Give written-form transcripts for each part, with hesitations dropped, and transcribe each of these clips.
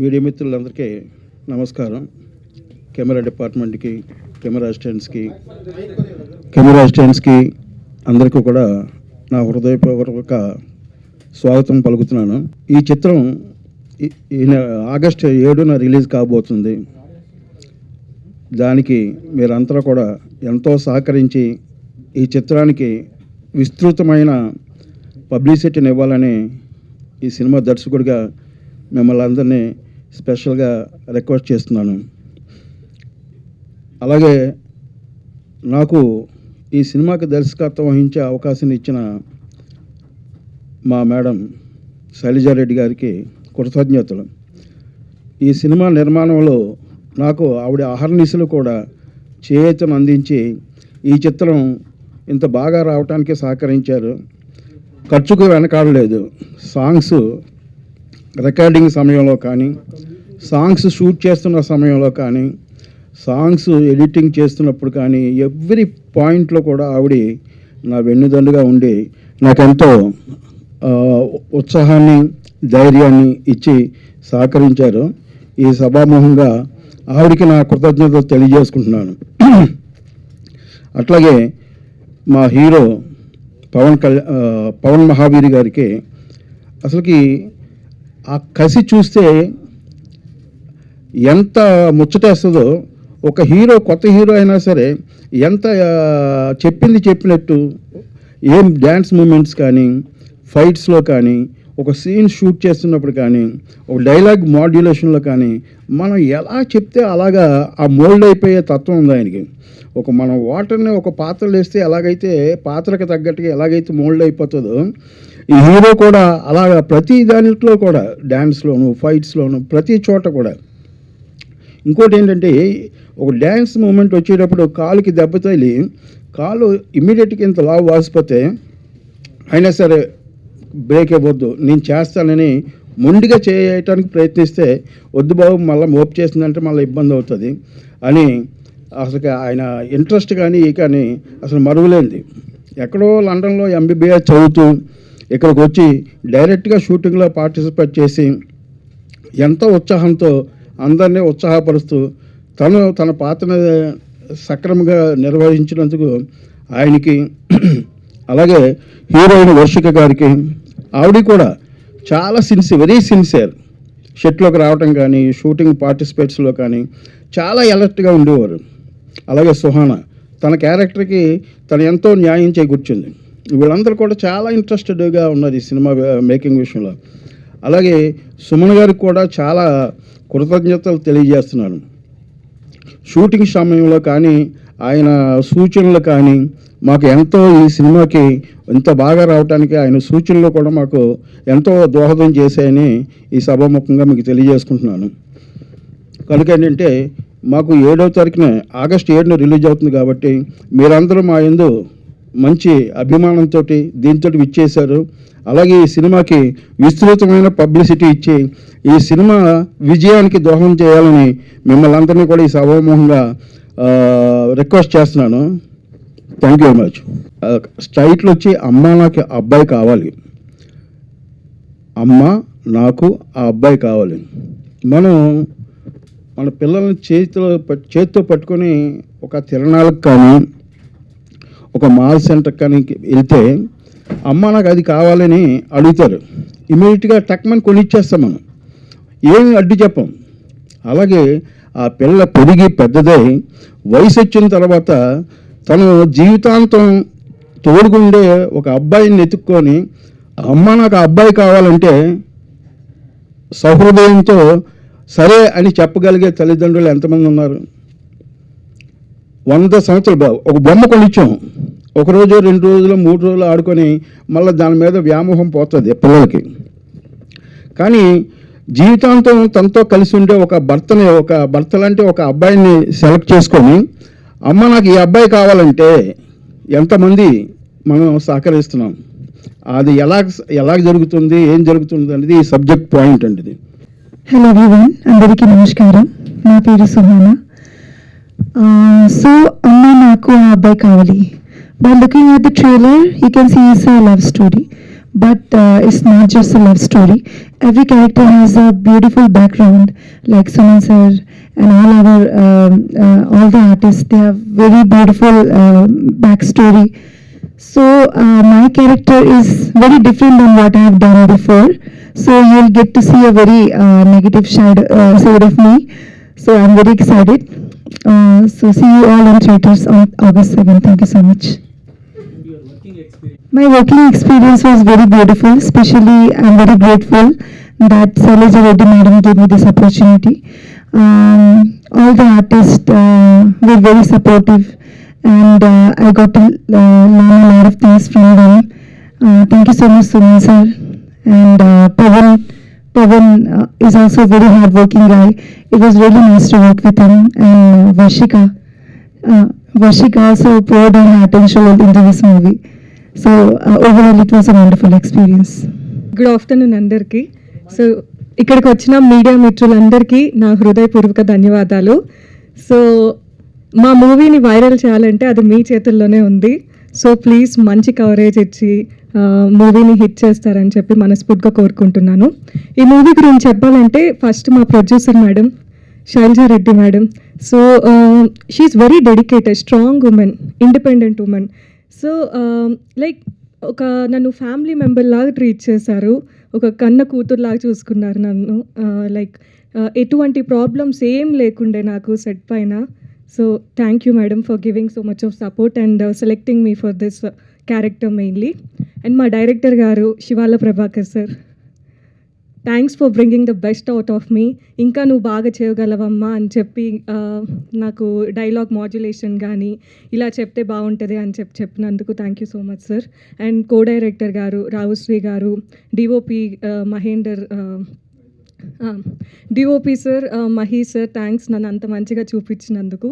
Media మిత్రులందరికీ నమస్కారం. Camera డిపార్ట్మెంట్కి, కెమెరా అసిస్టెంట్స్కి అందరికీ కూడా నా హృదయపూర్వక స్వాగతం పలుకుతున్నాను. ఈ చిత్రం ఆగస్టు 7న రిలీజ్ కాబోతుంది. దానికి మీరంతా కూడా ఎంతో సహకరించి ఈ చిత్రానికి విస్తృతమైన పబ్లిసిటీని ఇవ్వాలని ఈ సినిమా దర్శకుడిగా మిమ్మల్ని అందరినీ స్పెషల్గా రిక్వెస్ట్ చేస్తున్నాను. అలాగే నాకు ఈ సినిమాకి దర్శకత్వం వహించే అవకాశం ఇచ్చిన మా మేడం శైలజారెడ్డి గారికి కృతజ్ఞతలు. ఈ సినిమా నిర్మాణంలో నాకు ఆవిడ అహర్నిశలు కూడా చేయూతను అందించి ఈ చిత్రం ఇంత బాగా రావడానికి సహకరించారు. ఖర్చుకు వెనకాడలేదు. సాంగ్స్ రికార్డింగ్ సమయంలో కానీ, సాంగ్స్ షూట్ చేస్తున్న సమయంలో కానీ, సాంగ్స్ ఎడిటింగ్ చేస్తున్నప్పుడు కానీ ఎవ్రీ పాయింట్లో కూడా ఆవిడ నా వెన్నుదండుగా ఉండి నాకెంతో ఉత్సాహాన్ని, ధైర్యాన్ని ఇచ్చి సహకరించారు. ఈ సభాముఖంగా ఆవిడికి నా కృతజ్ఞతలు తెలియజేసుకుంటున్నాను. అట్లాగే మా హీరో పవన్ మహావీర్ గారికి అసలుకి ఆ కసి చూస్తే ఎంత ముచ్చటేస్తుందో. ఒక హీరో, కొత్త హీరో అయినా సరే ఎంత చెప్పినట్టు ఏం డ్యాన్స్ మూమెంట్స్ కానీ, ఫైట్స్లో కానీ, ఒక సీన్ షూట్ చేస్తున్నప్పుడు కానీ, ఒక డైలాగ్ మాడ్యులేషన్లో కానీ మనం ఎలా చెప్తే అలాగా ఆ మోల్డ్ అయిపోయే తత్వం ఉంది ఆయనకి. మనం వాటర్ని ఒక పాత్రలో వేస్తే ఎలాగైతే పాత్రకు తగ్గట్టుగా ఎలాగైతే మోల్డ్ అయిపోతుందో ఈ హీరో కూడా అలాగా ప్రతి దానిలో కూడా, డ్యాన్స్లోను, ఫైట్స్లోను, ప్రతి చోట కూడా. ఇంకోటి ఏంటంటే ఒక డ్యాన్స్ మూమెంట్ వచ్చేటప్పుడు కాలుకి దెబ్బ తగిలి కాలు ఇమ్మీడియట్గా ఇంత లావు వాసిపోతే అయినా సరే బ్రేక్ ఇవ్వద్దు, నేను చేస్తానని మొండిగా చేయటానికి ప్రయత్నిస్తే వద్దు బాబు మళ్ళీ మోపు చేసిందంటే మళ్ళీ ఇబ్బంది అవుతుంది అని అసలు ఆయన ఇంట్రెస్ట్ కానీ అసలు మరువలేంది. ఎక్కడో లండన్లో MBBS చదువుతూ ఇక్కడికి వచ్చి డైరెక్ట్గా షూటింగ్లో పార్టిసిపేట్ చేసి ఎంతో ఉత్సాహంతో అందరినీ ఉత్సాహపరుస్తూ తన పాత్రను సక్రమంగా నిర్వహించినందుకు ఆయనకి, అలాగే హీరోయిన్ వర్షిక గారికి, ఆవిడ కూడా చాలా వెరీ సిన్సియర్. షెట్లోకి రావటం కానీ, షూటింగ్ పార్టిసిపేట్స్లో కానీ చాలా అలర్ట్గా ఉండేవారు. అలాగే సుహాన తన క్యారెక్టర్కి తను ఎంతో న్యాయం చేకూర్చింది. వీళ్ళందరూ కూడా చాలా ఇంట్రెస్టెడ్గా ఉన్నారు ఈ సినిమా మేకింగ్ విషయంలో. అలాగే సుమన్ గారికి కూడా చాలా కృతజ్ఞతలు తెలియజేస్తున్నాను. షూటింగ్ సమయంలో కానీ, ఆయన సూచనలు కానీ మాకు ఎంతో ఈ సినిమాకి ఇంత బాగా రావడానికి ఆయన సూచనలు కూడా మాకు ఎంతో దోహదం చేశాయని ఈ సభాముఖంగా మీకు తెలియజేసుకుంటున్నాను. కనుక ఏంటంటే మాకు 7వ తారీఖున ఆగస్టు 7న రిలీజ్ అవుతుంది కాబట్టి మీరందరూ మా యందు మంచి అభిమానంతో దీంతో విచ్చేశారు. అలాగే ఈ సినిమాకి విస్తృతమైన పబ్లిసిటీ ఇచ్చి ఈ సినిమా విజయానికి దోహదం చేయాలని మిమ్మల్ని అందరినీ కూడా ఈ సభాముఖంగా రిక్వెస్ట్ చేస్తున్నాను. Thank you very much. Title వచ్చి అమ్మ నాకు అబ్బాయి కావాలి, అమ్మ నాకు ఆ అబ్బాయి కావాలి. మన పిల్లల్ని చేతితో పట్టుకొని ఒక తిరణాలకు కానీ, ఒక మాల్ సెంటర్కి కానీ వెళ్తే అమ్మ నాకు అది కావాలని అడుగుతారు. ఇమీడియట్గా టక్మని కొనిచ్చేస్తాం, మనం ఏమి అడ్డు చెప్పం. అలాగే ఆ పిల్ల పెరిగి పెద్దదై వయసు వచ్చిన తర్వాత తను జీవితాంతం తోడుగుండే ఒక అబ్బాయిని ఎత్తుక్కొని అమ్మ నాకు ఆ అబ్బాయి కావాలంటే సహృదయంతో సరే అని చెప్పగలిగే తల్లిదండ్రులు ఎంతమంది ఉన్నారు? 100 సంవత్సరాలు ఒక బొమ్మ కొనిచ్చాం, 1 రోజు 2 రోజులు 3 రోజులు ఆడుకొని మళ్ళీ దాని మీద వ్యామోహం పోతుంది పిల్లలకి. కానీ జీవితాంతం తనతో కలిసి ఉండే ఒక భర్త లాంటి ఒక అబ్బాయిని సెలెక్ట్ చేసుకొని అమ్మ నాకు ఈ అబ్బాయి కావాలంటే ఎంతమంది మనం సహకరిస్తున్నాం? అది ఎలా జరుగుతుంది, ఏం జరుగుతుంది అనేది ఈ సబ్జెక్ట్ పాయింట్ అండి ఇది. హలో ఎవ్రీవన్, అందరికీ నమస్కారం. నా పేరు సుహానా. సో అమ్మ నాకు ఆ అబ్బాయి కావాలి. By looking at the trailer, you can see it's a love story. but it's not just a love story. Every character has a beautiful background, like Suman sir and all the artists. They have very beautiful backstory. So my character is very different than what I have done before. So you'll get to see a very negative side of me. So I'm very excited. So see you all in theaters on August 7th. Thank you so much. My working experience was very beautiful. Especially, I'm very grateful that Sailaja Reddy madam gave me this opportunity. All the artists were very supportive, and I got to learn a lot of things from them. Thank you so much, Suman sir. And Pavan is also a very hardworking guy. It was really nice to work with him. And Varshika also poured her heart and soul into this movie. So overall, it was a wonderful experience. Good afternoon అందరికీ. So ఇక్కడికి వచ్చిన media మిత్రులందరికీ నా హృదయపూర్వక ధన్యవాదాలు. So మా మూవీని viral చేయాలంటే అది మీ చేతుల్లోనే ఉంది. సో ప్లీజ్ మంచి కవరేజ్ ఇచ్చి మూవీని హిట్ చేస్తారని చెప్పి మనస్ఫూర్తిగా కోరుకుంటున్నాను. ఈ మూవీ గురించి చెప్పాలంటే ఫస్ట్ మా producer madam Shailaja Reddy madam. So she is very dedicated, strong women, independent women. So like ఒక నన్ను ఫ్యామిలీ మెంబర్ లాగా ట్రీట్ చేశారు, ఒక కన్న కూతురులాగా చూసుకున్నారు నన్ను. లైక్ ఎటువంటి ప్రాబ్లమ్స్ ఏం లేకుండే నాకు సెట్ పైన. So thank you madam for giving so much of support and selecting me for this character mainly. And మా డైరెక్టర్ గారు Shivala Prabhakar sir, thanks for bringing the best out of me. ఇంకా నువ్వు బాగా చేయగలవమ్మా అని చెప్పి నాకు డైలాగ్ మాడ్యులేషన్ కానీ ఇలా చెప్తే బాగుంటుంది అని చెప్పినందుకు thank you so much sir. And co director గారు రావుశ్రీ గారు, డిఓపి మహేందర్, డిఓపి సార్ మహీ సార్, థ్యాంక్స్ నన్ను అంత మంచిగా చూపించినందుకు.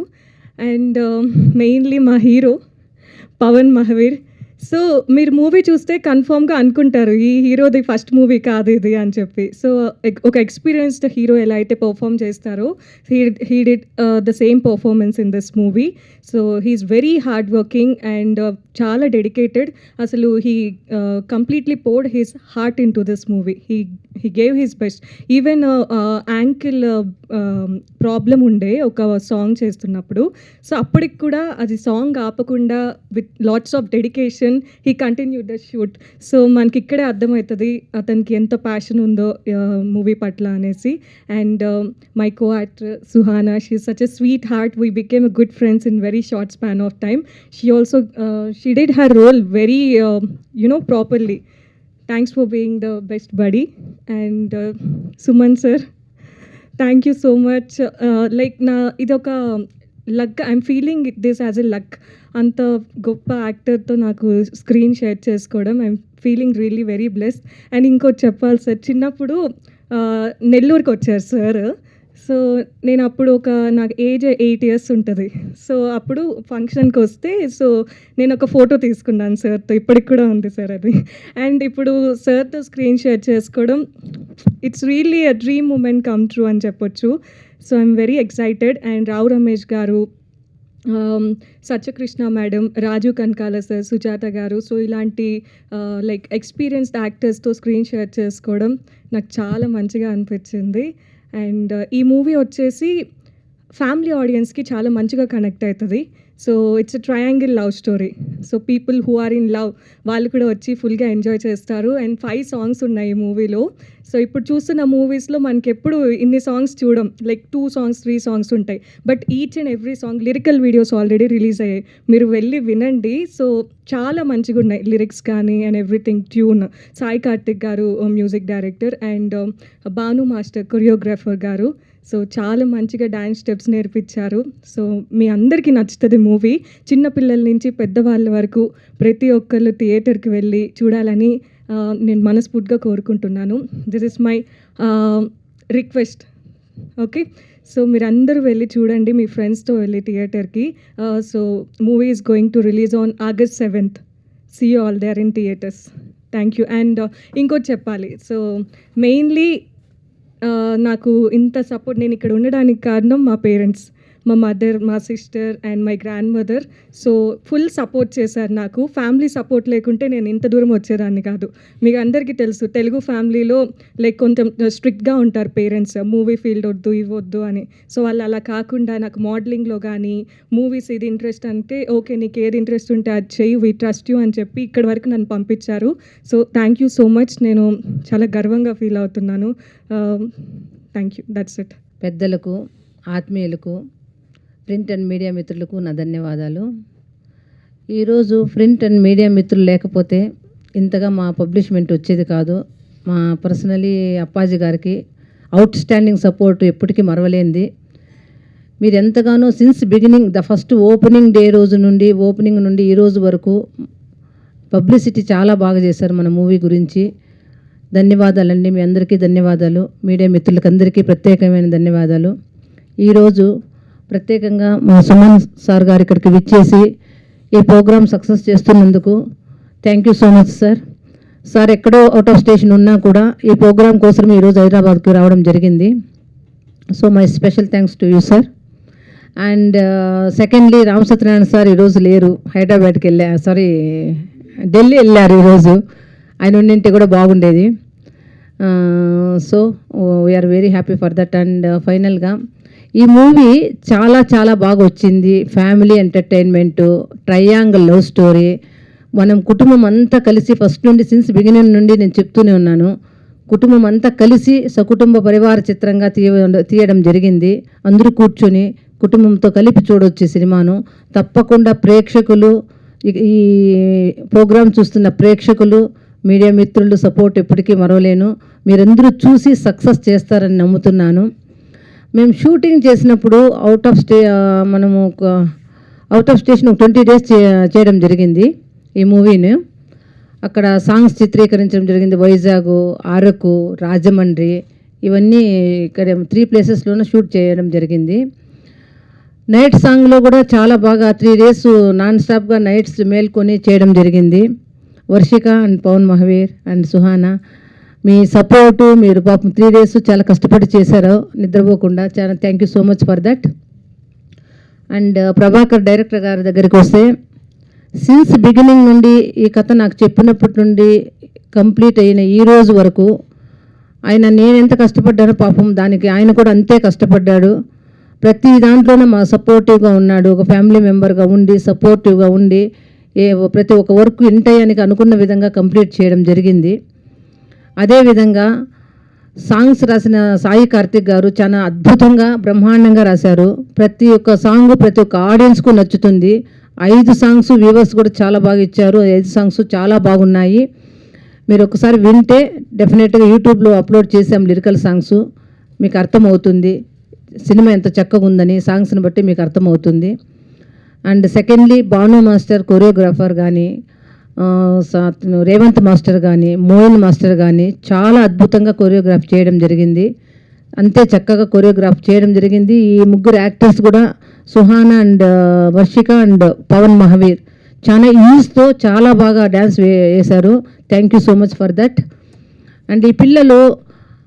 అండ్ మెయిన్లీ మా హీరో పవన్ మహావీర్. సో మీరు మూవీ చూస్తే కన్ఫామ్గా అనుకుంటారు ఈ హీరోది ఫస్ట్ మూవీ కాదు ఇది అని చెప్పి. సో ఒక ఎక్స్పీరియన్స్డ్ హీరో ఎలా అయితే పర్ఫామ్ చేస్తారో he did the same performance in this movie. So he is very hard working and చాలా డెడికేటెడ్. అసలు he completely poured his heart into this movie. He gave his best. Even ankle problem ఉండే ఒక song చేస్తున్నప్పుడు. So అప్పటికి కూడా అది song ఆపకుండా with lots of dedication he continue the shoot. So మనకి ఇక్కడే అర్థమవుతుంది అతనికి ఎంత ప్యాషన్ ఉందో మూవీ పట్ల అనేసి. And my co actor Suhana, she such a sweet heart. We became a good friends in very short span of time. She also she did her role very properly. Thanks for being the best buddy. And Suman sir, thank you so much. Like na idoka luck, I'm feeling this as a luck. అంత గొప్ప యాక్టర్తో నాకు screen share చేసుకోవడం, I'm feeling really very blessed. And ఇంకోటి చెప్పాలి sir, చిన్నప్పుడు నెల్లూరుకి వచ్చారు sir. So నేను అప్పుడు నాకు ఏజ్ 8 years ఉంటుంది. సో అప్పుడు ఫంక్షన్కి వస్తే సో నేను ఒక ఫోటో తీసుకున్నాను సార్తో, ఇప్పటికి కూడా ఉంది సార్ అది. అండ్ ఇప్పుడు సార్తో స్క్రీన్ షేర్ చేసుకోవడం, it's really a dream moment come true అని చెప్పొచ్చు. So I'm very excited. And Rao Ramesh గారు, సత్యకృష్ణ మేడం, రాజు కనకాల సార్, సుజాత గారు, సో ఇలాంటి లైక్ ఎక్స్పీరియన్స్డ్ యాక్టర్స్తో స్క్రీన్ షేర్ చేసుకోవడం నాకు చాలా మంచిగా అనిపించింది. అండ్ ఈ మూవీ వచ్చేసి ఫ్యామిలీ ఆడియన్స్కి చాలా మంచిగా కనెక్ట్ అవుతుంది. So it's a triangle love story. So people who are in love వాళ్ళు కూడా వచ్చి ఫుల్గా ఎంజాయ్ చేస్తారు. అండ్ 5 songs ఉన్నాయి ఈ మూవీలో. సో ఇప్పుడు చూస్తున్న మూవీస్లో మనకి ఎప్పుడు ఇన్ని సాంగ్స్ చూడం, లైక్ 2 songs 3 songs ఉంటాయి. But each and every song lyrical videos already release అయ్యాయి, మీరు వెళ్ళి వినండి. సో చాలా మంచిగా ఉన్నాయి లిరిక్స్ కానీ and everything. Tune Sai Karthik గారు music director, and Bhanu master choreographer గారు. సో చాలా మంచిగా డ్యాన్స్ స్టెప్స్ నేర్పించారు. సో మీ అందరికీ నచ్చుతుంది మూవీ. చిన్నపిల్లల నుంచి పెద్దవాళ్ళ వరకు ప్రతి ఒక్కళ్ళు థియేటర్కి వెళ్ళి చూడాలని నేను మనస్ఫూర్తిగా కోరుకుంటున్నాను. This is my request. Okay, so మీరందరూ వెళ్ళి చూడండి మీ ఫ్రెండ్స్తో వెళ్ళి థియేటర్కి. So movie is going to release on August 7th. See you all there in theatres. Thank you. And ఇంకోటి చెప్పాలి, సో మెయిన్లీ నాకు ఇంత సపోర్ట్, నేను ఇక్కడ ఉండడానికి కారణం మా పేరెంట్స్. మా మదర్, మా sister and my grand mother. So full support చేశారు నాకు. ఫ్యామిలీ సపోర్ట్ లేకుంటే నేను ఇంత దూరం వచ్చేదాన్ని కాదు. మీకు అందరికీ తెలుసు తెలుగు ఫ్యామిలీలో లైక్ కొంచెం స్ట్రిక్ట్గా ఉంటారు పేరెంట్స్, మూవీ ఫీల్డ్ వద్దు ఇవ్వద్దు అని. సో వాళ్ళు అలా కాకుండా నాకు మోడలింగ్లో కానీ మూవీస్ ఇది ఇంట్రెస్ట్ అంటే ఓకే నీకు ఏది ఇంట్రెస్ట్ ఉంటే అది చెయ్యి, వి ట్రస్ట్ యూ అని చెప్పి ఇక్కడి వరకు నన్ను పంపించారు. So thank you so much. నేను చాలా గర్వంగా ఫీల్ అవుతున్నాను. Thank you. That's it. పెద్దలకు, ఆత్మీయులకు, ప్రింట్ అండ్ మీడియా మిత్రులకు నా ధన్యవాదాలు. ఈరోజు ప్రింట్ అండ్ మీడియా మిత్రులు లేకపోతే ఇంతగా మా పబ్లిష్మెంట్ వచ్చేది కాదు. మా పర్సనలీ అప్పాజీ గారికి అవుట్ స్టాండింగ్ సపోర్ట్ ఎప్పటికీ మరవలేంది. మీరు ఎంతగానో since beginning the first opening day రోజు నుండి ఓపెనింగ్ నుండి ఈ రోజు వరకు పబ్లిసిటీ చాలా బాగా చేశారు మన మూవీ గురించి. ధన్యవాదాలండి, మీ అందరికీ ధన్యవాదాలు. మీడియా మిత్రులకు అందరికీ ప్రత్యేకమైన ధన్యవాదాలు. ఈరోజు ప్రత్యేకంగా మా సుమన్ సార్ గారు ఇక్కడికి విచ్చేసి ఈ ప్రోగ్రామ్ సక్సెస్ చేస్తున్నందుకు thank you so much sir. Sir ఎక్కడో అవుట్ ఆఫ్ స్టేషన్ ఉన్నా కూడా ఈ ప్రోగ్రామ్ కోసం ఈరోజు హైదరాబాద్కి రావడం జరిగింది. So my special thanks to you sir. And secondly Ram Satyanarayana sir ఈరోజు లేరు, హైదరాబాద్కి ఢిల్లీ వెళ్ళారు ఈరోజు. ఆయన ఉండింటే కూడా బాగుండేది. So we are very happy for that. And ఫైనల్గా ఈ మూవీ చాలా చాలా బాగా వచ్చింది. Family entertainment, triangle love story. మనం కుటుంబం అంతా కలిసి ఫస్ట్ నుండి సిన్స్ బిగినింగ్ నుండి నేను చెప్తూనే ఉన్నాను, కుటుంబం అంతా కలిసి సకుటుంబ పరివార చిత్రంగా తీయడం జరిగింది. అందరూ కూర్చొని కుటుంబంతో కలిపి చూడవచ్చు సినిమాను. తప్పకుండా ప్రేక్షకులు, ఈ ప్రోగ్రాం చూస్తున్న ప్రేక్షకులు, మీడియా మిత్రులు సపోర్ట్ ఎప్పటికీ మరవలేను. మీరందరూ చూసి సక్సెస్ చేస్తారని నమ్ముతున్నాను. మేము షూటింగ్ చేసినప్పుడు అవుట్ ఆఫ్ స్టేషన్ 20 days చేయడం జరిగింది ఈ మూవీని. అక్కడ సాంగ్స్ చిత్రీకరించడం జరిగింది. వైజాగ్, అరకు, రాజమండ్రి ఇవన్నీ ఇక్కడ 3 places షూట్ చేయడం జరిగింది. నైట్ సాంగ్లో కూడా చాలా బాగా 3 days నాన్ స్టాప్గా నైట్స్ మేల్కొని చేయడం జరిగింది. వర్షిక అండ్ పవన్ మహావీర్ అండ్ సుహానా, మీ సపోర్టు, మీరు పాపం 3 days చాలా కష్టపడి చేశారు నిద్రపోకుండా. చాలా thank you so much for that. And Prabhakar director గారి దగ్గరికి వస్తే, సిన్స్ బిగినింగ్ నుండి ఈ కథ నాకు చెప్పినప్పటి నుండి కంప్లీట్ అయిన ఈ రోజు వరకు ఆయన నేను ఎంత కష్టపడ్డానో పాపం దానికి ఆయన కూడా అంతే కష్టపడ్డాడు. ప్రతి దాంట్లోనే మా సపోర్టివ్గా ఉన్నాడు. ఒక ఫ్యామిలీ మెంబర్గా ఉండి సపోర్టివ్గా ఉండి ప్రతి ఒక్క వర్క్ ఇంటయానికి అనుకున్న విధంగా కంప్లీట్ చేయడం జరిగింది. అదేవిధంగా సాంగ్స్ రాసిన సాయి కార్తిక్ గారు చాలా అద్భుతంగా బ్రహ్మాండంగా రాశారు. ప్రతి ఒక్క సాంగ్ ప్రతి ఒక్క ఆడియన్స్కు నచ్చుతుంది. 5 songs వ్యూవర్స్ కూడా చాలా బాగా ఇచ్చారు. 5 songs చాలా బాగున్నాయి. మీరు ఒకసారి వింటే డెఫినెట్గా యూట్యూబ్లో అప్లోడ్ చేసాం లిరికల్ సాంగ్స్, మీకు అర్థమవుతుంది సినిమా ఎంత చక్కగా ఉందని. సాంగ్స్ని బట్టి మీకు అర్థమవుతుంది. And secondly Bhanu master choreographer కానీ, రేవంత్ మాస్టర్ కానీ, మోయిన్ మాస్టర్ కానీ చాలా అద్భుతంగా కొరియోగ్రాఫ్ చేయడం జరిగింది. అంతే చక్కగా కొరియోగ్రాఫ్ చేయడం జరిగింది. ఈ ముగ్గురు యాక్టర్స్ కూడా సుహానా అండ్ వర్షిక అండ్ పవన్ మహావీర్ చాలా ఈజ్తో చాలా బాగా డ్యాన్స్ వేశారు. Thank you so much for that. And ఈ పిల్లలు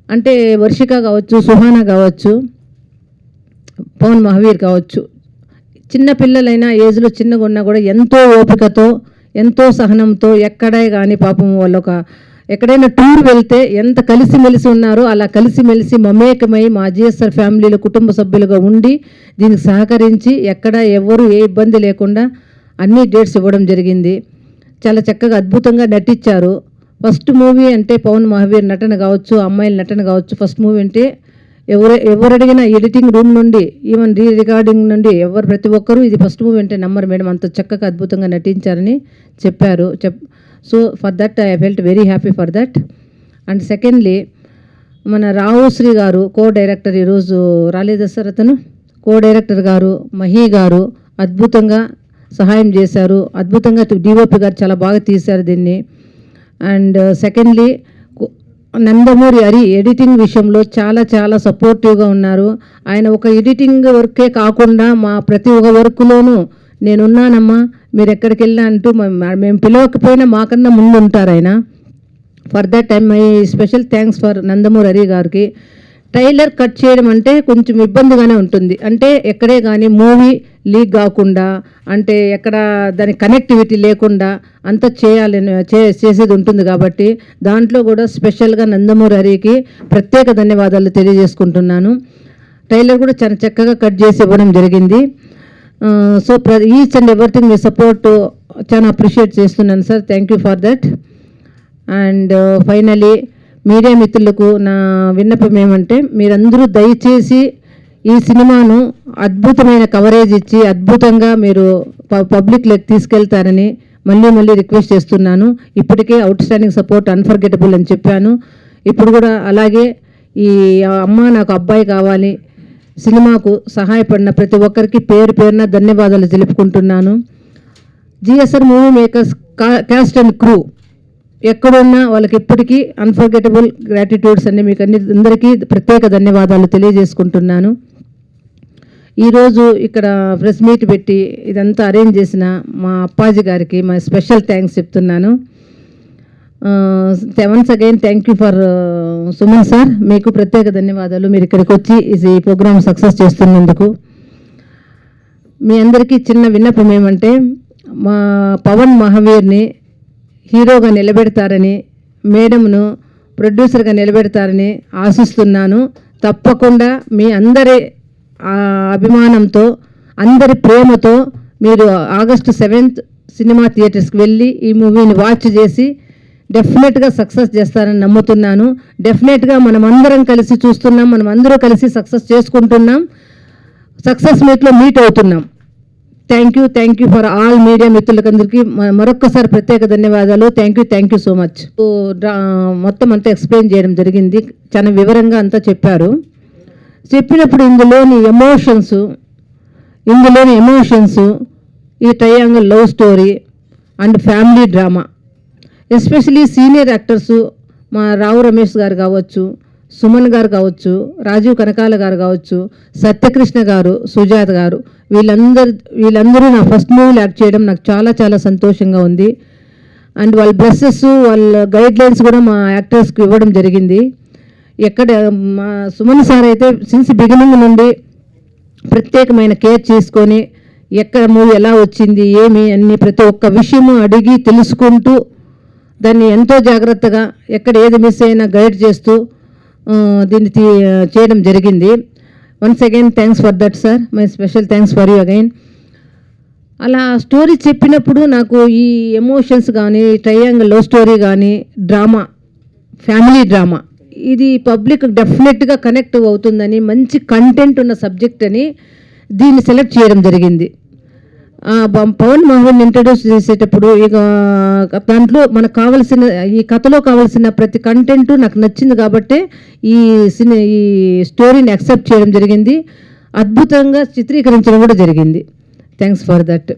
అంటే వర్షిక కావచ్చు, సుహానా కావచ్చు, పవన్ మహావీర్ కావచ్చు, చిన్న పిల్లలైనా ఏజ్లో చిన్నగా ఉన్నా కూడా ఎంతో ఓపికతో ఎంతో సహనంతో ఎక్కడే కానీ పాపం వాళ్ళు ఎక్కడైనా టూర్ వెళ్తే ఎంత కలిసిమెలిసి ఉన్నారో అలా కలిసిమెలిసి మమేకమై మా జిఎస్ఆర్ ఫ్యామిలీలో కుటుంబ సభ్యులుగా ఉండి దీనికి సహకరించి ఎక్కడ ఎవరు ఏ ఇబ్బంది లేకుండా అన్ని డేట్స్ ఇవ్వడం జరిగింది. చాలా చక్కగా అద్భుతంగా నటించారు. ఫస్ట్ మూవీ అంటే పవన్ మహావీర్ నటన కావచ్చు, అమ్మాయిల నటన కావచ్చు. ఫస్ట్ మూవీ అంటే ఎవరు అడిగినా ఎడిటింగ్ రూమ్ నుండి ఈవెన్ రికార్డింగ్ నుండి ప్రతి ఒక్కరూ ఇది ఫస్ట్ మూవీ అంటే నమ్మరు మేడం, అంత చక్కగా అద్భుతంగా నటించారని చెప్పారు. So for that I felt very happy for that. And secondly మన రావుశ్రీ గారు కో డైరెక్టర్, ఈరోజు రాలేదా సార్ అతను, కో డైరెక్టర్ గారు మహి గారు అద్భుతంగా సహాయం చేశారు. అద్భుతంగా డిఓపి గారు చాలా బాగా తీశారు దీన్ని. And secondly Nandamuri Hari editing విషయంలో చాలా చాలా సపోర్టివ్గా ఉన్నారు. ఆయన ఒక ఎడిటింగ్ వర్కే కాకుండా మా ప్రతి ఒక్క వర్క్లోనూ నేనున్నానమ్మా మీరు ఎక్కడికి వెళ్ళినా అంటూ మేము పిలవకపోయినా మాకన్నా ముందు ఉంటారు ఆయన. For that time my special thanks for Nandamuri Hari గారికి. ట్రైలర్ కట్ చేయడం అంటే కొంచెం ఇబ్బందిగానే ఉంటుంది. అంటే ఎక్కడే కానీ మూవీ లీక్ కాకుండా, అంటే ఎక్కడ దాని కనెక్టివిటీ లేకుండా అంతా చేసేది ఉంటుంది కాబట్టి దాంట్లో కూడా స్పెషల్గా నందమూరి హరికి ప్రత్యేక ధన్యవాదాలు తెలియజేసుకుంటున్నాను. ట్రైలర్ కూడా చాలా చక్కగా కట్ చేసి ఇవ్వడం జరిగింది. So each and everything me support చాలా అప్రిషియేట్ చేస్తున్నాను sir. Thank you for that. And finally media మిత్రులకు నా విన్నపం ఏమంటే, మీరందరూ దయచేసి ఈ సినిమాను అద్భుతమైన కవరేజ్ ఇచ్చి అద్భుతంగా మీరు పబ్లిక్లోకి తీసుకెళ్తారని మళ్ళీ రిక్వెస్ట్ చేస్తున్నాను. ఇప్పటికే అవుట్ స్టాండింగ్ సపోర్ట్, అన్ఫర్గెటబుల్ అని చెప్పాను. ఇప్పుడు కూడా అలాగే ఈ అమ్మ నాకు అబ్బాయి కావాలి సినిమాకు సహాయపడిన ప్రతి ఒక్కరికి పేరున ధన్యవాదాలు తెలుపుకుంటున్నాను. GSR movie makers caste and crew ఎక్కడున్నా వాళ్ళకి ఎప్పటికీ అన్ఫర్గెటబుల్ గ్రాటిట్యూడ్స్ అన్ని మీకు అందరికీ ప్రత్యేక ధన్యవాదాలు తెలియజేసుకుంటున్నాను. ఈరోజు ఇక్కడ ప్రెస్ మీట్ పెట్టి ఇదంతా అరేంజ్ చేసిన మా అప్పాజీ గారికి మా స్పెషల్ థ్యాంక్స్ చెప్తున్నాను. Once again thank you for Suman sir, మీకు ప్రత్యేక ధన్యవాదాలు. మీరు ఇక్కడికి వచ్చి ఈ ప్రోగ్రామ్ సక్సెస్ చేస్తున్నందుకు. మీ అందరికీ చిన్న విన్నపం ఏమంటే, మా పవన్ మహావీర్ని హీరోగా నిలబెడతారని, మేడంను ప్రొడ్యూసర్గా నిలబెడతారని ఆశిస్తున్నాను. తప్పకుండా మీ అందరి అభిమానంతో, అందరి ప్రేమతో మీరు August 7th సినిమా థియేటర్స్కి వెళ్ళి ఈ మూవీని వాచ్ చేసి డెఫినెట్గా సక్సెస్ చేస్తారని నమ్ముతున్నాను. డెఫినెట్గా మనం అందరం కలిసి చూస్తున్నాం, మనం అందరూ కలిసి సక్సెస్ చేసుకుంటున్నాం, సక్సెస్ మీట్లో మీట్ అవుతున్నాం. Thank you for all media మిత్రులకందరికీ మరొక్కసారి ప్రత్యేక ధన్యవాదాలు. Thank you so much. మొత్తం అంతా ఎక్స్ప్లెయిన్ చేయడం జరిగింది, చాలా వివరంగా అంతా చెప్పారు. చెప్పినప్పుడు ఇందులోని ఎమోషన్స్ ఈ triangle love story and family drama, especially senior actors మా రావు రమేష్ గారు కావచ్చు, సుమన్ గారు కావచ్చు, రాజీవ్ కనకాల గారు కావచ్చు, సత్యకృష్ణ గారు, సుజాత గారు, వీళ్ళందరూ నా ఫస్ట్ మూవీలో యాక్ట్ చేయడం నాకు చాలా సంతోషంగా ఉంది. అండ్ వాళ్ళ బ్లెస్సెస్, వాళ్ళ గైడ్లైన్స్ కూడా మా యాక్టర్స్కి ఇవ్వడం జరిగింది. మా సుమన్ సార్ అయితే సిన్స్ బిగినింగ్ నుండి ప్రత్యేకమైన కేర్ చేసుకొని ఎక్కడ మూవీ ఎలా వచ్చింది ఏమి అన్ని ప్రతి ఒక్క విషయము అడిగి తెలుసుకుంటూ దాన్ని ఎంతో జాగ్రత్తగా ఎక్కడ ఏది మిస్ అయినా గైడ్ చేస్తూ దీన్ని చేయడం జరిగింది. Once again thanks for that sir, my special thanks for you again. అలా స్టోరీ చెప్పినప్పుడు నాకు ఈ ఎమోషన్స్ కానీ, ట్రయాంగిల్ లవ్ స్టోరీ కానీ, డ్రామా, ఫ్యామిలీ డ్రామా, ఇది పబ్లిక్ డెఫినెట్గా కనెక్ట్ అవుతుందని, మంచి కంటెంట్ ఉన్న సబ్జెక్ట్ అని దీన్ని సెలెక్ట్ చేయడం జరిగింది. పవన్ మోహన్ ఇంట్రడ్యూస్ చేసేటప్పుడు ఇక దాంట్లో మనకు కావాల్సిన, ఈ కథలో కావాల్సిన ప్రతి కంటెంట్ నాకు నచ్చింది కాబట్టి ఈ స్టోరీని యాక్సెప్ట్ చేయడం జరిగింది. అద్భుతంగా చిత్రీకరించడం కూడా జరిగింది. Thanks for that.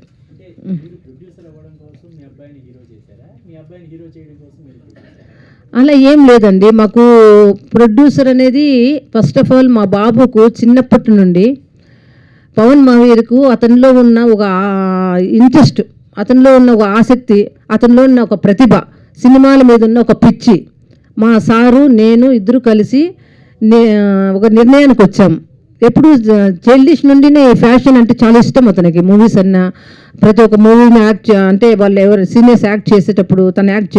అలా ఏం లేదండి, మాకు ప్రొడ్యూసర్ అనేది ఫస్ట్ ఆఫ్ ఆల్ మా బాబుకు చిన్నప్పటి నుండి పవన్ మహావీర్కు అతనిలో ఉన్న ఒక ఇంట్రెస్ట్, అతనిలో ఉన్న ఒక ఆసక్తి, అతనిలో ఉన్న ఒక ప్రతిభ, సినిమాల మీద ఉన్న ఒక పిచ్చి, మా సారు నేను ఇద్దరు కలిసి ఒక నిర్ణయానికి వచ్చాం. ఎప్పుడు చైల్డిష్ నుండినే ఫ్యాషన్ అంటే చాలా ఇష్టం అతనికి. మూవీస్ అన్నా ప్రతి ఒక్క మూవీని యాక్ట్ అంటే వాళ్ళు ఎవరు సీనియర్స్ యాక్ట్ చేసేటప్పుడు తను యాక్ట్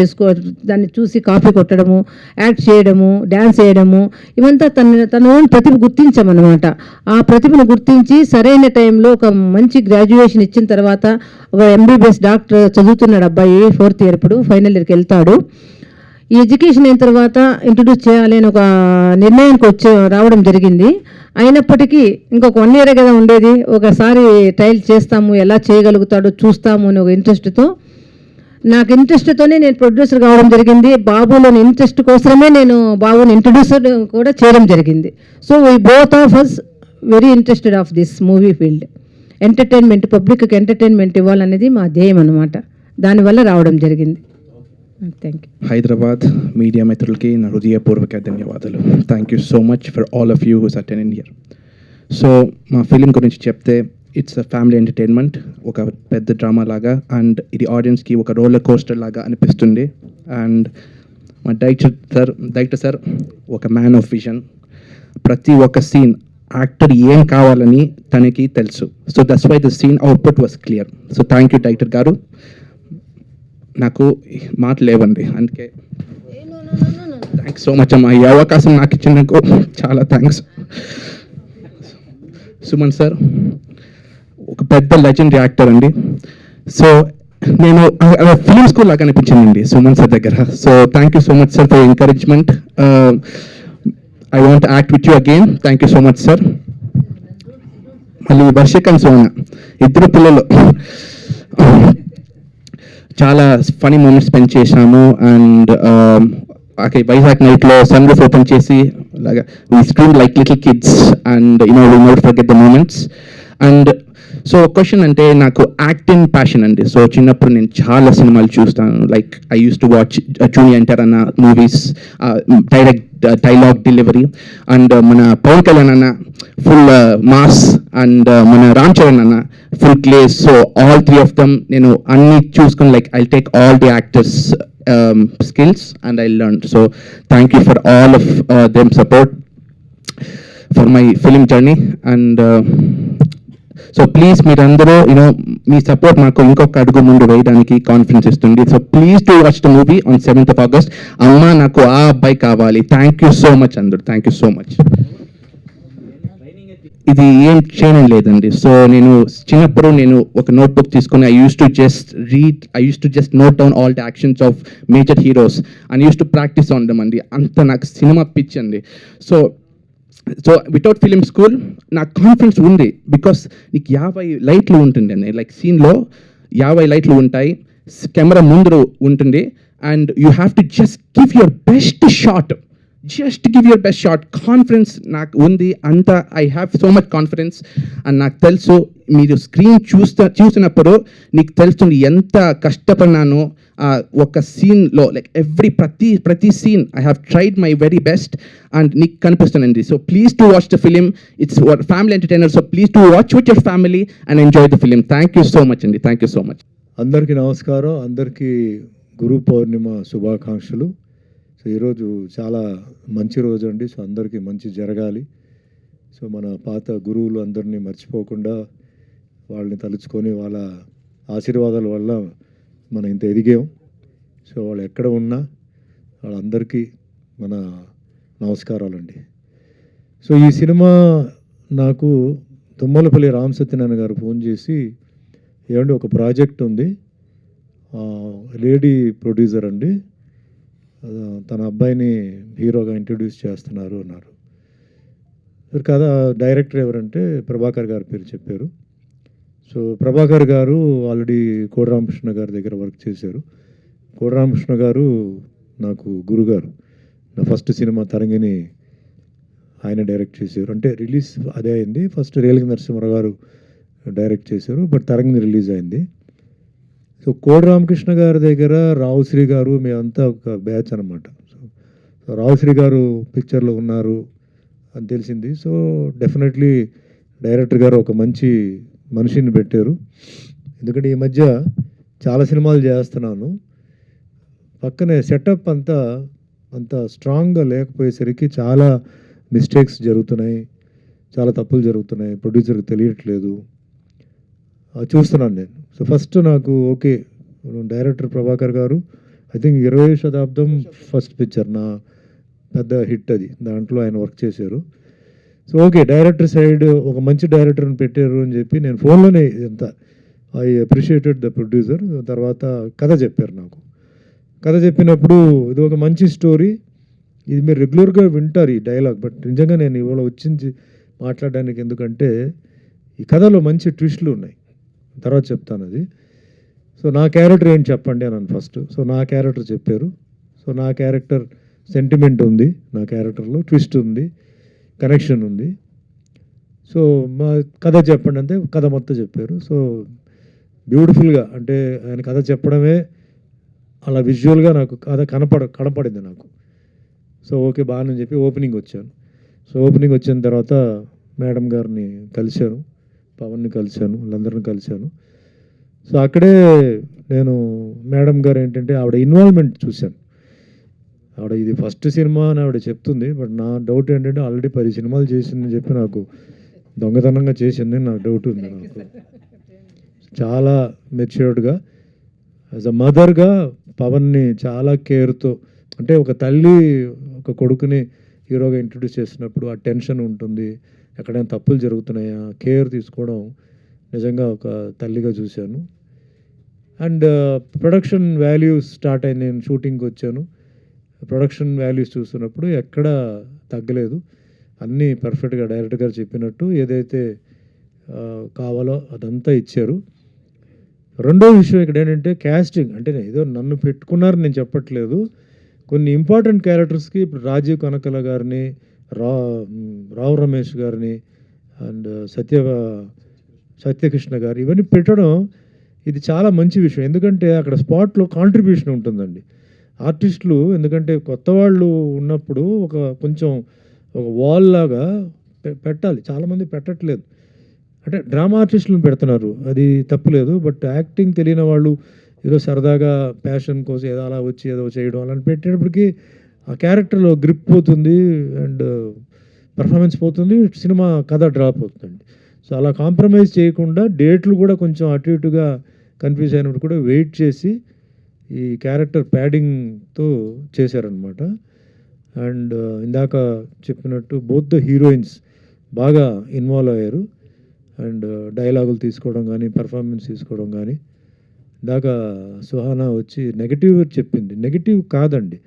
దాన్ని చూసి కాపీ కొట్టడము, యాక్ట్ చేయడము, డ్యాన్స్ చేయడము, ఇవంతా తన ఓన్ ప్రతిభ గుర్తించామన్నమాట. ఆ ప్రతిభను గుర్తించి సరైన టైంలో ఒక మంచి గ్రాడ్యుయేషన్ ఇచ్చిన తర్వాత ఒక MBBS డాక్టర్ చదువుతున్నాడు అబ్బాయి, 4th ఇయర్, ఇప్పుడు ఫైనల్ ఇయర్కి వెళ్తాడు. ఈ ఎడ్యుకేషన్ అయిన తర్వాత ఇంట్రడ్యూస్ చేయాలి అని ఒక నిర్ణయానికి రావడం జరిగింది. అయినప్పటికీ ఇంకొక 1 year కదా ఉండేది, ఒకసారి ట్రయల్ చేస్తాము, ఎలా చేయగలుగుతాడో చూస్తాము అని ఒక ఇంట్రెస్ట్తో, నాకు ఇంట్రెస్ట్తోనే నేను ప్రొడ్యూసర్ కావడం జరిగింది. బాబులోని ఇంట్రెస్ట్ కోసమే నేను బాబుని ఇంట్రడ్యూసర్ కూడా చేయడం జరిగింది. So we both of us very interested of this movie field. Entertainment, పబ్లిక్కి ఎంటర్టైన్మెంట్ ఇవ్వాలనేది మా ధ్యేయం అనమాట. దానివల్ల రావడం జరిగింది. Thank you. హైదరాబాద్ మీడియా మిత్రులకి నా హృదయపూర్వక ధన్యవాదాలు. Thank you so much for all of you whose attend here. So మా ఫిలిం గురించి చెప్తే, ఇట్స్ అ ఫ్యామిలీ ఎంటర్టైన్మెంట్, ఒక పెద్ద డ్రామా లాగా, అండ్ ఇది ఆడియన్స్కి ఒక రోలర్ కోస్టర్ లాగా అనిపిస్తుంది. అండ్ మా డైరెక్టర్ సార్ ఒక మ్యాన్ ఆఫ్ విజన్. ప్రతి ఒక్క సీన్ యాక్టర్ ఏం కావాలని తనకి తెలుసు. So that's why the scene output was clear. So thank you director గారు. నాకు మాట లేవండి, అందుకే థ్యాంక్స్ సో మచ్ అమ్మా. ఈ అవకాశం నాకు ఇచ్చినందుకు చాలా థ్యాంక్స్. సుమన్ సార్ ఒక పెద్ద లెజెండరీ యాక్టర్ అండి. సో నేను ఫిలిం స్కూల్ లాగా అనిపించిందండి సుమన్ సార్ దగ్గర. So thank you so much sir for encouragement. I want act with you again. Thank you so much sir. మళ్ళీ వర్షిక్ అండ్ సోనా ఇద్దరు పిల్లలు చాలా ఫనీ మూమెంట్స్ స్పెండ్ చేశాము. అండ్ వైజాగ్ నైట్లో సన్ రూఫ్ ఓపెన్ చేసి లాగా we scream like little kids and we never forget the moments. And so question అంటే నాకు యాక్టింగ్ ప్యాషన్ అండి. సో చిన్నప్పుడు నేను చాలా సినిమాలు చూస్తాను. Like I use to watch junior NTR అన్న movies, direct dialogue delivery. And మన పవన్ కళ్యాణ్ అన్న ఫుల్ మాస్, అండ్ మన రామ్ చరణ్ అన్న full క్లేస్. So all three of them నేను అన్ని చూసుకొని like I take all the actors skills and I learned. So thank you for all of them support for my film journey. And so please మీరందరూ మీ support నాకు ఇంకొక అడుగు ముందు వేయడానికి confidence ఇస్తుంది. So please to watch the movie on 7th of August. అమ్మ నాకు ఆ అబ్బాయి కావాలి. థ్యాంక్ యూ సో మచ్ అందరూ. Thank you so much. ఇది ఏం చేయడం లేదండి. సో నేను చిన్నప్పుడు నేను ఒక నోట్బుక్ తీసుకుని I use to just note down all the actions of major heroes and use to practice on them అండి. అంత నాకు సినిమా పిచ్ అండి. సో వితౌట్ ఫిలిం స్కూల్ నాకు కాన్ఫిడెన్స్ ఉంది. బికాస్ నీకు 50 లైట్లు ఉంటుంది అండి. లైక్ సీన్లో 50 లైట్లు ఉంటాయి, కెమెరా ముందు ఉంటుంది, and you have to just give your best shot. Just give your best shot. Confidence నాకు ఉంది అంత. I have so much confidence. And నాకు తెలుసు మీరు స్క్రీన్ చూసినప్పుడు నీకు తెలుస్తుంది ఎంత కష్టపడినాను ఒక సీన్లో. లైక్ ప్రతి scene I have tried my very best and నీకు కనిపిస్తుందండి. So please to watch the film. It's family entertainer. So please to watch with your family and enjoy the film. Thank you so much అండి. Thank you so much. అందరికీ నమస్కారం. అందరికీ గురు పౌర్ణిమ శుభాకాంక్షలు. So ఈరోజు చాలా మంచి రోజు అండి. సో అందరికీ మంచి జరగాలి. సో మన పాత గురువులు అందరినీ మర్చిపోకుండా వాళ్ళని తలుచుకొని వాళ్ళ ఆశీర్వాదాల వల్ల మనం ఇంత ఎదిగాం. సో వాళ్ళు ఎక్కడ ఉన్నా వాళ్ళందరికీ మన నమస్కారాలండి. సో ఈ సినిమా నాకు తుమ్మలపల్లి రామ్ సత్యనారాయణ గారు ఫోన్ చేసి, ఏమండి ఒక ప్రాజెక్ట్ ఉంది, లేడీ ప్రొడ్యూసర్ అండి, తన అబ్బాయిని హీరోగా ఇంట్రడ్యూస్ చేస్తున్నారు అన్నారు. కదా డైరెక్టర్ ఎవరంటే ప్రభాకర్ గారి పేరు చెప్పారు. సో ప్రభాకర్ గారు ఆల్రెడీ కోడిరామకృష్ణ గారి దగ్గర వర్క్ చేశారు. కోడిరామకృష్ణ గారు నాకు గురుగారు. నా ఫస్ట్ సినిమా తరంగిణి ఆయన డైరెక్ట్ చేశారు. అంటే రిలీజ్ అదే అయింది. ఫస్ట్ రేలింగ నరసింహారావు గారు డైరెక్ట్ చేశారు, బట్ తరంగిణి రిలీజ్ అయింది. సో కోడిరామకృష్ణ గారి దగ్గర రావుశ్రీ గారు మేమంతా ఒక బ్యాచ్ అనమాట. సో రావుశ్రీ గారు పిక్చర్లో ఉన్నారు అని తెలిసింది. సో డెఫినెట్లీ డైరెక్టర్ గారు ఒక మంచి మనిషిని పెట్టారు. ఎందుకంటే ఈ మధ్య చాలా సినిమాలు చేస్తున్నాను, పక్కనే సెటప్ అంత స్ట్రాంగ్గా లేకపోయేసరికి చాలా మిస్టేక్స్ జరుగుతున్నాయి, చాలా తప్పులు జరుగుతున్నాయి, ప్రొడ్యూసర్కి తెలియట్లేదు. చూస్తున్నాను నేను. సో ఫస్ట్ నాకు ఓకే, డైరెక్టర్ ప్రభాకర్ గారు ఐ థింక్ 20వ శతాబ్దం ఫస్ట్ పిక్చర్ నా పెద్ద హిట్ అది, దాంట్లో ఆయన వర్క్ చేశారు. సో ఓకే, డైరెక్టర్ సైడ్ ఒక మంచి డైరెక్టర్ని పెట్టారు అని చెప్పి నేను ఫోన్లోనే ఎంత ఐ అప్రిషియేటెడ్ ద ప్రొడ్యూసర్. తర్వాత కథ చెప్పారు నాకు. కథ చెప్పినప్పుడు ఇది ఒక మంచి స్టోరీ, ఇది మీరు రెగ్యులర్గా వింటారు ఈ డైలాగ్, బట్ నిజంగా నేను ఇవాళ వచ్చింది మాట్లాడడానికి ఎందుకంటే ఈ కథలో మంచి ట్విస్టులు ఉన్నాయి, తర్వాత చెప్తాను అది. సో నా క్యారెక్టర్ ఏంటి చెప్పండి అని ఫస్ట్. సో నా క్యారెక్టర్ చెప్పారు. సో నా క్యారెక్టర్ సెంటిమెంట్ ఉంది, నా క్యారెక్టర్లో ట్విస్ట్ ఉంది, కనెక్షన్ ఉంది. సో మా కథ చెప్పండి అంటే కథ మొత్తం చెప్పారు. సో బ్యూటిఫుల్గా, అంటే ఆయన కథ చెప్పడమే అలా విజువల్గా నాకు కథ కనపడింది నాకు. సో ఓకే బాగానే చెప్పి ఓపెనింగ్ వచ్చాను. సో ఓపెనింగ్ వచ్చిన తర్వాత మేడం గారిని కలిశాను, పవన్ని కలిశాను, వాళ్ళందరిని కలిశాను. సో అక్కడే నేను మేడం గారు ఏంటంటే ఆవిడ ఇన్వాల్వ్మెంట్ చూశాను. ఆవిడ ఇది ఫస్ట్ సినిమా అని ఆవిడ చెప్తుంది. బట్ నా డౌట్ ఏంటంటే ఆల్రెడీ 10 సినిమాలు చేసిందని చెప్పి నాకు దొంగతనంగా చేసింది నాకు డౌట్ ఉంది. నాకు చాలా మెచ్యూర్డ్గా యాజ్ అ మదర్గా పవన్ని చాలా కేర్తో, అంటే ఒక తల్లి ఒక కొడుకుని హీరోగా ఇంట్రొడ్యూస్ చేసినప్పుడు ఆ టెన్షన్ ఉంటుంది, ఎక్కడైనా తప్పులు జరుగుతున్నాయా, కేర్ తీసుకోవడం నిజంగా ఒక తల్లిగా చూశాను. అండ్ ప్రొడక్షన్ వాల్యూస్ స్టార్ట్ అయింది. నేను షూటింగ్కి వచ్చాను, ప్రొడక్షన్ వాల్యూస్ చూస్తున్నప్పుడు ఎక్కడ తగ్గలేదు, అన్నీ పర్ఫెక్ట్గా డైరెక్టర్ గారు చెప్పినట్టు ఏదైతే కావాలో అదంతా ఇచ్చారు. రెండో విషయం ఇక్కడ ఏంటంటే క్యాస్టింగ్, అంటే ఏదో నన్ను పెట్టుకున్నారు నేను చెప్పట్లేదు, కొన్ని ఇంపార్టెంట్ క్యారెక్టర్స్కి ఇప్పుడు రాజీవ్ కనకల గారిని, రావు రమేష్ గారిని అండ్ సత్యకృష్ణ గారు ఇవన్నీ పెట్టడం ఇది చాలా మంచి విషయం. ఎందుకంటే అక్కడ స్పాట్లో కాంట్రిబ్యూషన్ ఉంటుందండి ఆర్టిస్టులు. ఎందుకంటే కొత్త వాళ్ళు ఉన్నప్పుడు కొంచెం ఒక వాల్ లాగా పెట్టాలి, చాలామంది పెట్టట్లేదు. అంటే డ్రామా ఆర్టిస్టులను పెడుతున్నారు, అది తప్పులేదు. బట్ యాక్టింగ్ తెలియని వాళ్ళు ఏదో సరదాగా ప్యాషన్ కోసం ఏదో అలా వచ్చి ఏదో చేయడం అలాంటి పెట్టేటప్పటికి ఆ క్యారెక్టర్లో గ్రిప్ పోతుంది అండ్ పర్ఫార్మెన్స్ పోతుంది, సినిమా కథ డ్రాప్ అవుతుందండి. సో అలా కాంప్రమైజ్ చేయకుండా డేట్లు కూడా కొంచెం అటు ఇటుగా కన్ఫ్యూజ్ అయినప్పుడు కూడా వెయిట్ చేసి ఈ క్యారెక్టర్ ప్యాడింగ్తో చేశారనమాట. అండ్ ఇందాక చెప్పినట్టు బోత్ ద హీరోయిన్స్ బాగా ఇన్వాల్వ్ అయ్యారు. అండ్ డైలాగులు తీసుకోవడం కానీ, పర్ఫార్మెన్స్ తీసుకోవడం కానీ. ఇందాక సుహానా వచ్చి నెగటివ్ చెప్పింది, నెగటివ్ కాదండి,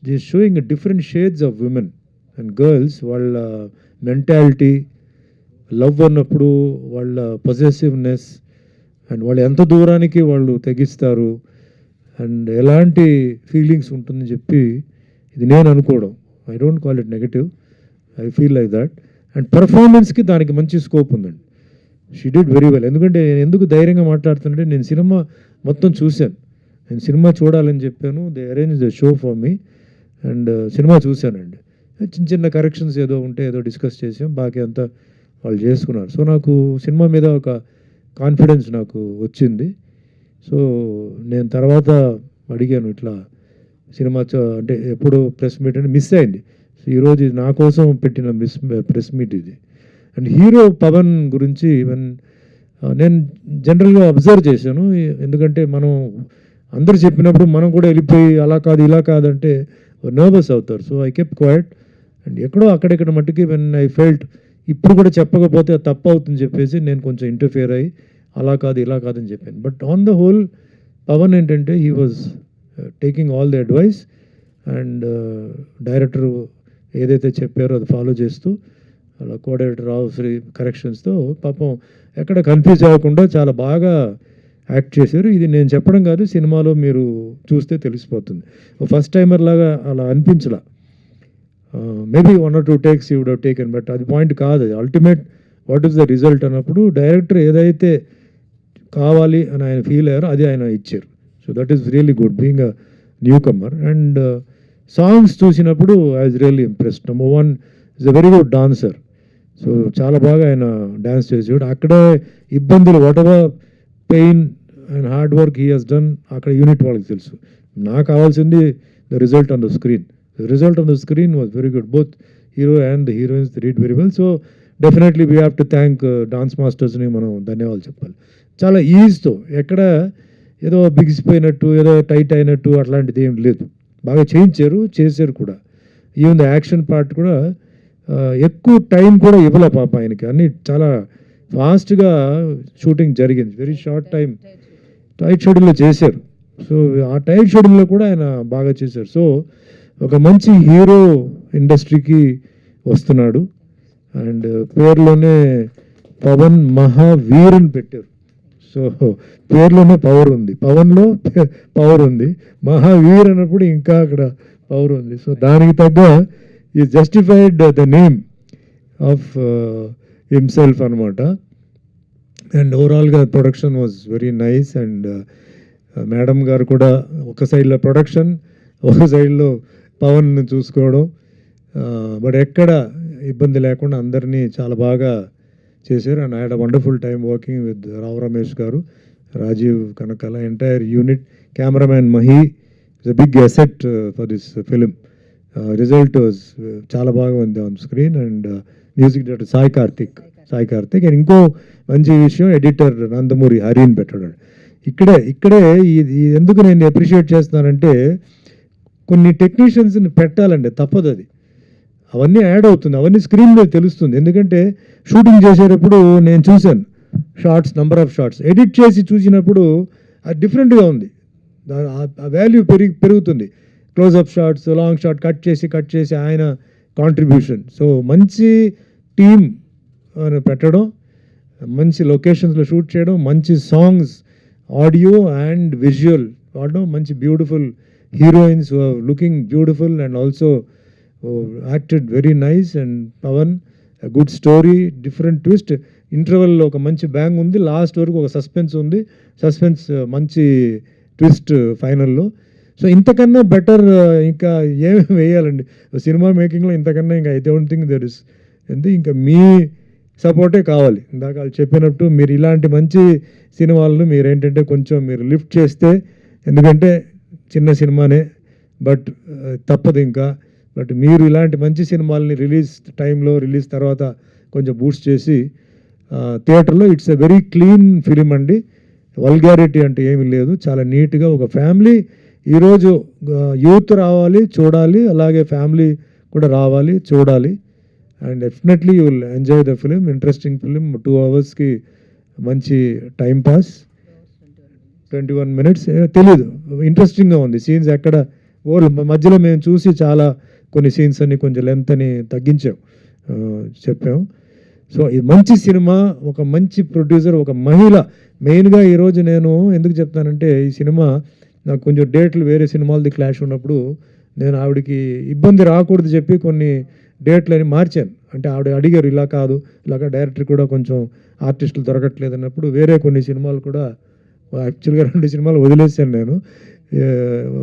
this showing different shades of women and girls. వాళ్ళ మెంటాలిటీ, లవ్ అన్నప్పుడు వాళ్ళ పొజెసివ్నెస్ అండ్ వాళ్ళు ఎంత దూరానికి వాళ్ళు తెగిస్తారు అండ్ ఎలాంటి ఫీలింగ్స్ ఉంటుందని చెప్పి ఇది నేను అనుకోవడం. I don't call it negative, I feel like that. And పర్ఫార్మెన్స్కి దానికి మంచి స్కోప్ ఉందండి. She did very well. ఎందుకంటే నేను ఎందుకు ధైర్యంగా మాట్లాడుతుంటే నేను సినిమా మొత్తం చూశాను, నేను సినిమా చూడాలని చెప్పాను, they arrange the show for me and cinema చూశానండి. చిన్న చిన్న కరెక్షన్స్ ఏదో ఉంటే ఏదో డిస్కస్ చేసాం, బాకీ అంతా వాళ్ళు చేసుకున్నారు. సో నాకు సినిమా మీద ఒక కాన్ఫిడెన్స్ నాకు వచ్చింది. సో నేను తర్వాత అడిగాను ఇట్లా సినిమా అంటే ఎప్పుడు ప్రెస్ మీట్ అంటే మిస్ అయింది. సో ఈరోజు ఇది నా కోసం పెట్టిన ప్రెస్ మీట్ ఇది. అండ్ హీరో పవన్ గురించి నేను జనరల్గా అబ్జర్వ్ చేశాను. ఎందుకంటే మనం అందరు చెప్పినప్పుడు మనం కూడా వెళ్ళిపోయి అలా కాదు ఇలా కాదంటే నర్వస్ అవుతారు. So I kept quiet and ఎక్కడో అక్కడెక్కడ మట్టుకి వెన్ ఐ ఫెల్ట్ ఇప్పుడు కూడా చెప్పకపోతే అది తప్పు అవుతుందని చెప్పేసి నేను కొంచెం ఇంటర్ఫియర్ అయ్యి అలా కాదు ఇలా కాదని చెప్పాను. But on the whole Pavan ఏంటంటే he was taking all the advice and director ఏదైతే చెప్పారో అది ఫాలో చేస్తూ అలా కోఆర్డినేటర్ రావు శ్రీ కరెక్షన్స్తో పాపం ఎక్కడ కన్ఫ్యూజ్ అవ్వకుండా చాలా బాగా యాక్ట్ చేశారు. ఇది నేను చెప్పడం కాదు, సినిమాలో మీరు చూస్తే తెలిసిపోతుంది. ఫస్ట్ టైమర్ లాగా అలా అనిపించలా. Maybe 1 or 2 takes you would have taken, but అది పాయింట్ కాదు. అది ultimate what is the result అన్నప్పుడు డైరెక్టర్ ఏదైతే కావాలి అని ఆయన ఫీల్ అయ్యారో అది ఆయన ఇచ్చారు. So that is really good being a newcomer. And songs చూసినప్పుడు I was really impressed. Number 1 is a very good dancer. So చాలా బాగా ఆయన డ్యాన్స్ చేసాడు. అక్కడే ఇబ్బందులు whatever pain and hard work he has done అక్కడ unit వాళ్ళకి తెలుసు. నాకు కావాల్సింది the result on the screen. The result on the screen was very good. Both hero and the heroines did very well. So definitely we have to thank dance masters ni మనం ధన్యవాదాలు చెప్పాలి. చాలా ఈజ్తో ఎక్కడ ఏదో బిగిసిపోయినట్టు ఏదో టైట్ అయినట్టు అట్లాంటిది ఏం లేదు. బాగా చేశారు కూడా. ఈవెన్ ద యాక్షన్ పార్ట్ కూడా ఎక్కువ టైం కూడా ఇవ్వలే పాప ఆయనకి. అన్నీ చాలా ఫాస్ట్గా షూటింగ్ జరిగింది. వెరీ షార్ట్ టైం టైట్ షెడ్యూల్లో చేశారు. సో ఆ టైట్ షెడ్యూల్లో కూడా ఆయన బాగా చేశారు. సో ఒక మంచి హీరో ఇండస్ట్రీకి వస్తున్నాడు. అండ్ పేరులోనే పవన్ మహావీర్ అని పెట్టారు. సో పేరులోనే పవర్ ఉంది, పవన్లో పవర్ ఉంది, మహావీర్ అన్నప్పుడు ఇంకా అక్కడ పవర్ ఉంది. సో దానికి తగ్గ ఈ justified the name of himself అనమాట. అండ్ ఓవరాల్గా production was very nice. And madam గారు కూడా ఒక సైడ్లో ప్రొడక్షన్, ఒక సైడ్లో పవన్ చూసుకోవడం, బట్ ఎక్కడ ఇబ్బంది లేకుండా అందరినీ చాలా బాగా చేశారు. And I had a wonderful time working with Rao Ramesh గారు, Rajeev Kanakala, entire unit, cameraman Mahi, it's big asset for this film. Result చాలా బాగా ఉంది on screen. And music director Sai Karthik and ఇంకో మంచి విషయం ఎడిటర్ నందమూరి హరిని పెట్టాడు. ఇక్కడే ఇది ఎందుకు నేను అప్రిషియేట్ చేస్తున్నానంటే కొన్ని టెక్నీషియన్స్ని పెట్టాలండి, తప్పదు అది. అవన్నీ యాడ్ అవుతుంది, అవన్నీ స్క్రీన్ మీద తెలుస్తుంది. ఎందుకంటే షూటింగ్ చేసేటప్పుడు నేను చూశాను shots, number of shots edit చేసి చూసినప్పుడు అది డిఫరెంట్గా ఉంది. ఆ వాల్యూ పెరుగుతుంది. Close up shots, long shot cut చేసి ఆయన కాంట్రిబ్యూషన్. సో మంచి టీమ్ పెట్టడం, మంచి లొకేషన్స్లో షూట్ చేయడం, మంచి సాంగ్స్, ఆడియో అండ్ విజువల్ వాడడం, మంచి beautiful heroines looking beautiful and also acted very nice. And Pavan good story, different twist, ఇంటర్వెల్లో ఒక మంచి బ్యాంగ్ ఉంది, లాస్ట్ వరకు ఒక సస్పెన్స్ ఉంది, మంచి ట్విస్ట్ ఫైనల్లో. సో ఇంతకన్నా బెటర్ ఇంకా ఏమేమి వేయాలండి సినిమా మేకింగ్లో, ఇంతకన్నా ఇంకా I don't think there is. ఇంకా మీ సపోర్టే కావాలి. ఇందాక వాళ్ళు చెప్పినట్టు మీరు ఇలాంటి మంచి సినిమాలను మీరేంటంటే కొంచెం మీరు లిఫ్ట్ చేస్తే, ఎందుకంటే చిన్న సినిమానే బట్ తప్పదు ఇంకా. బట్ మీరు ఇలాంటి మంచి సినిమాలని రిలీజ్ టైంలో, రిలీజ్ తర్వాత కొంచెం బూస్ట్ చేసి థియేటర్లో it's a very clean film అండి. వల్గారిటీ అంటే ఏమీ లేదు, చాలా నీట్గా ఒక ఫ్యామిలీ. ఈరోజు యూత్ రావాలి చూడాలి, అలాగే ఫ్యామిలీ కూడా రావాలి చూడాలి. And definitely you will enjoy the film. Interesting film, 2 అవర్స్కి మంచి టైం పాస్. 21 minutes తెలీదు, ఇంట్రెస్టింగ్గా ఉంది. సీన్స్ ఎక్కడ మధ్యలో మేము చూసి చాలా కొన్ని సీన్స్ అన్ని కొంచెం లెంత్ అని చెప్పాము. సో ఇది మంచి సినిమా, ఒక మంచి ప్రొడ్యూసర్, ఒక మహిళ. మెయిన్గా ఈరోజు నేను ఎందుకు చెప్తానంటే ఈ సినిమా నాకు కొంచెం డేట్లు వేరే సినిమాలది క్లాష్ ఉన్నప్పుడు నేను ఆవిడకి ఇబ్బంది రాకూడదు చెప్పి కొన్ని డేట్లు అని మార్చాను. అంటే ఆవిడ అడిగారు ఇలా కాదు, ఇలాగ డైరెక్టర్ కూడా కొంచెం ఆర్టిస్టులు దొరకట్లేదు అన్నప్పుడు వేరే కొన్ని సినిమాలు కూడా యాక్చువల్గా 2 సినిమాలు వదిలేసాను నేను.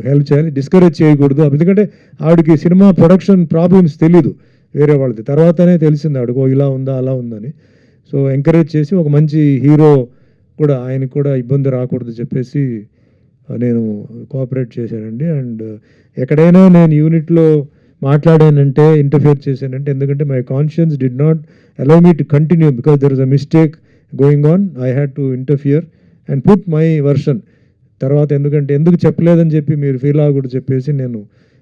హెల్ప్ చేయాలి, డిస్కరేజ్ చేయకూడదు. ఎందుకంటే ఆవిడకి సినిమా ప్రొడక్షన్ ప్రాబ్లమ్స్ తెలీదు వేరే వాళ్ళది, తర్వాతనే తెలిసింది ఆవిడకు ఇలా ఉందా అలా ఉందని. సో ఎంకరేజ్ చేసి ఒక మంచి హీరో కూడా, ఆయనకు కూడా ఇబ్బంది రాకూడదు చెప్పేసి నేను కోఆపరేట్ చేశానండి. అండ్ ఎక్కడైనా నేను యూనిట్లో మాట్లాడానంటే, ఇంటర్ఫియర్ చేశానంటే, ఎందుకంటే my conscience did not allow me to continue because there is a mistake going on. I had to interfere and put my version. తర్వాత ఎందుకు చెప్పలేదని చెప్పి మీరు ఫీల్ అవ్వకూడదు చెప్పేసి నేను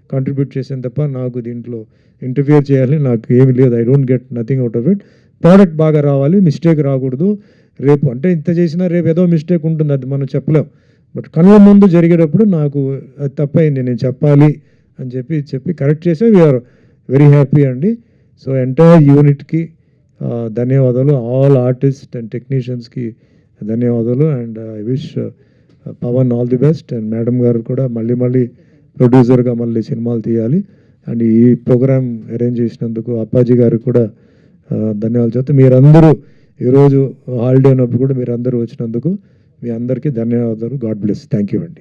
కాంట్రిబ్యూట్ చేశాను తప్ప నాకు దీంట్లో ఇంటర్ఫియర్ చేయాలి నాకు ఏమి లేదు. I don't get nothing out of it. Product బాగా రావాలి, మిస్టేక్ రాకూడదు. రేపు అంటే ఇంత చేసినా రేపు ఏదో మిస్టేక్ ఉంటుంది, అది మనం చెప్పలేం. బట్ కళ్ళ ముందు జరిగేటప్పుడు నాకు అది తప్పైంది, నేను చెప్పాలి అని చెప్పి కరెక్ట్ చేసే వీఆర్ వెరీ హ్యాపీ అండి. సో ఎంటైర్ యూనిట్కి ధన్యవాదాలు, ఆల్ ఆర్టిస్ట్ అండ్ టెక్నీషియన్స్కి ధన్యవాదాలు. And I wish Pavan all the best. And madam గారు కూడా మళ్ళీ ప్రొడ్యూసర్గా మళ్ళీ సినిమాలు తీయాలి. అండ్ ఈ ప్రోగ్రామ్ అరేంజ్ చేసినందుకు అప్పాజీ గారికి కూడా ధన్యవాదాలు చెప్తే, మీరందరూ ఈరోజు హాలిడే ఉన్నప్పుడు కూడా మీరందరూ వచ్చినందుకు మీ అందరికీ ధన్యవాదాలు. God bless. థ్యాంక్ యూ అండి.